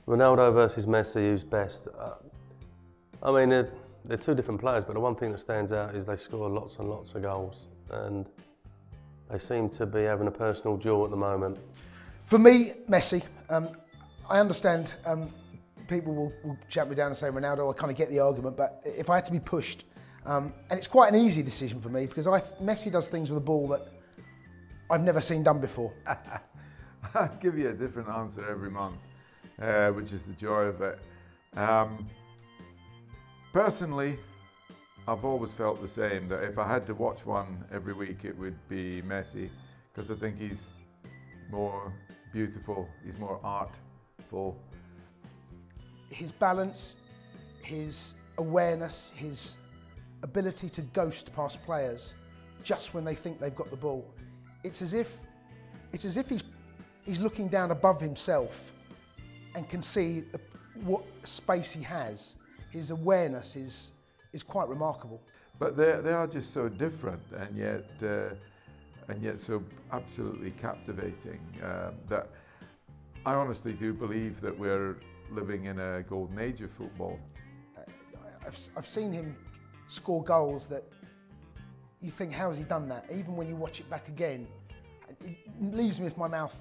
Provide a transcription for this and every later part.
Ronaldo versus Messi, who's best? I mean, they're two different players, but the one thing that stands out is they score lots and lots of goals, and they seem to be having a personal duel at the moment. For me, Messi. I understand people will shout me down and say Ronaldo. I kind of get the argument, but if I had to be pushed, and it's quite an easy decision for me because Messi does things with the ball that I've never seen done before. I'd give you a different answer every month, which is the joy of it. Personally, I've always felt the same, that if I had to watch one every week, it would be Messi, because I think he's more beautiful, he's more artful. His balance, his awareness, his ability to ghost past players just when they think they've got the ball. It's as if he's looking down above himself and can see what space he has. His awareness is quite remarkable. But they are just so different, and yet so absolutely captivating, that I honestly do believe that we're living in a golden age of football. I've seen him score goals that you think, how has he done that? Even when you watch it back again, it leaves me with my mouth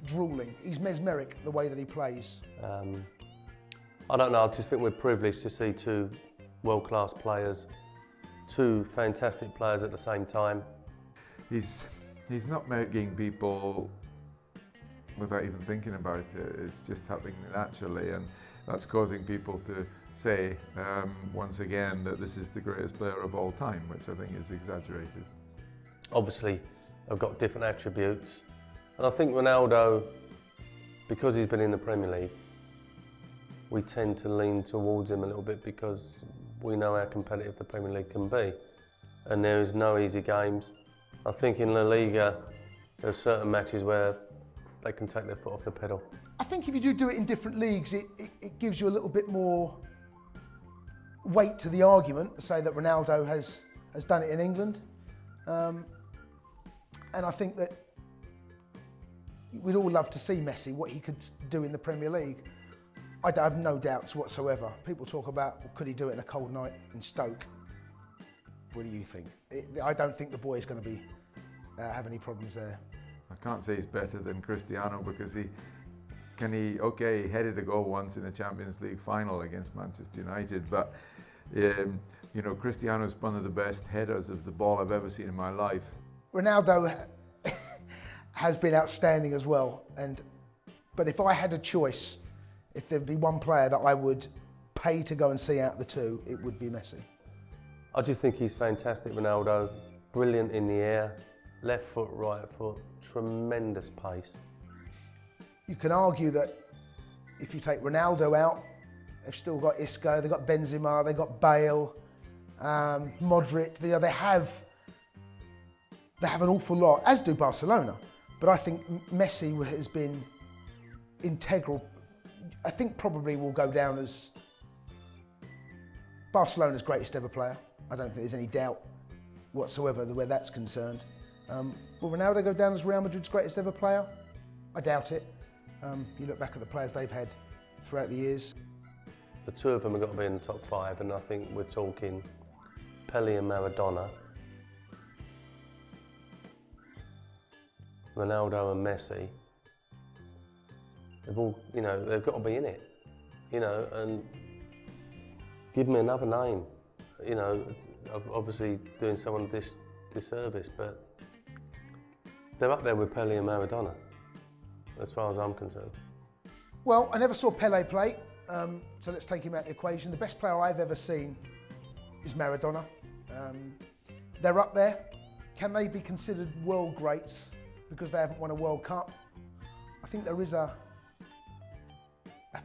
drooling. He's mesmeric the way that he plays. I don't know, I just think we're privileged to see two world-class players, two fantastic players at the same time. He's not making people without even thinking about it. It's just happening naturally, and that's causing people to say once again that this is the greatest player of all time, which I think is exaggerated. Obviously, they've got different attributes, and I think Ronaldo, because he's been in the Premier League, we tend to lean towards him a little bit because we know how competitive the Premier League can be, and there is no easy games. I think in La Liga, there are certain matches where they can take their foot off the pedal. I think if you do it in different leagues, it gives you a little bit more weight to the argument to say that Ronaldo has done it in England. And I think that we'd all love to see Messi, what he could do in the Premier League. I have no doubts whatsoever. People talk about, well, could he do it in a cold night in Stoke? What do you think? I don't think the boy is going to have any problems there. I can't say he's better than Cristiano, because he headed a goal once in a Champions League final against Manchester United, but Cristiano's one of the best headers of the ball I've ever seen in my life. Ronaldo has been outstanding as well, but if I had a choice, if there'd be one player that I would pay to go and see out the two, it would be Messi. I just think he's fantastic, Ronaldo. Brilliant in the air, left foot, right foot, tremendous pace. You can argue that if you take Ronaldo out, they've still got Isco, they've got Benzema, they've got Bale, Modric. They have an awful lot, as do Barcelona. But I think Messi has been integral. I think probably will go down as Barcelona's greatest ever player. I don't think there's any doubt whatsoever where that's concerned. Will Ronaldo go down as Real Madrid's greatest ever player? I doubt it. You look back at the players they've had throughout the years. The two of them have got to be in the top five, and I think we're talking Pelé and Maradona, Ronaldo and Messi. They've all, they've got to be in it, and give me another name. Obviously doing someone this disservice, but they're up there with Pelé and Maradona, as far as I'm concerned. Well, I never saw Pelé play, so let's take him out of the equation. The best player I've ever seen is Maradona. They're up there. Can they be considered world greats because they haven't won a World Cup? I think there is a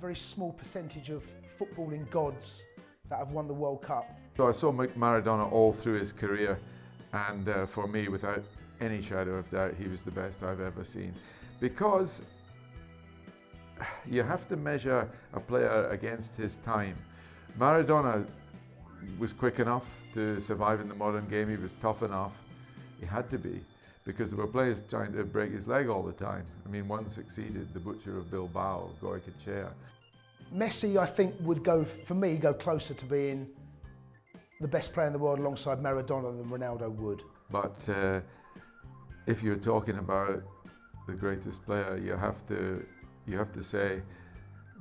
very small percentage of footballing gods that have won the World Cup. So I saw Maradona all through his career, and for me, without any shadow of doubt, he was the best I've ever seen. Because you have to measure a player against his time. Maradona was quick enough to survive in the modern game. He was tough enough. He had to be. because there were players trying to break his leg all the time. I mean, one succeeded, the butcher of Bilbao, Goycochea. Messi, I think, would go closer to being the best player in the world alongside Maradona than Ronaldo would. But if you're talking about the greatest player, you have to say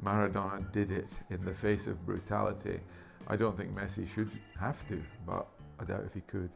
Maradona did it in the face of brutality. I don't think Messi should have to, but I doubt if he could.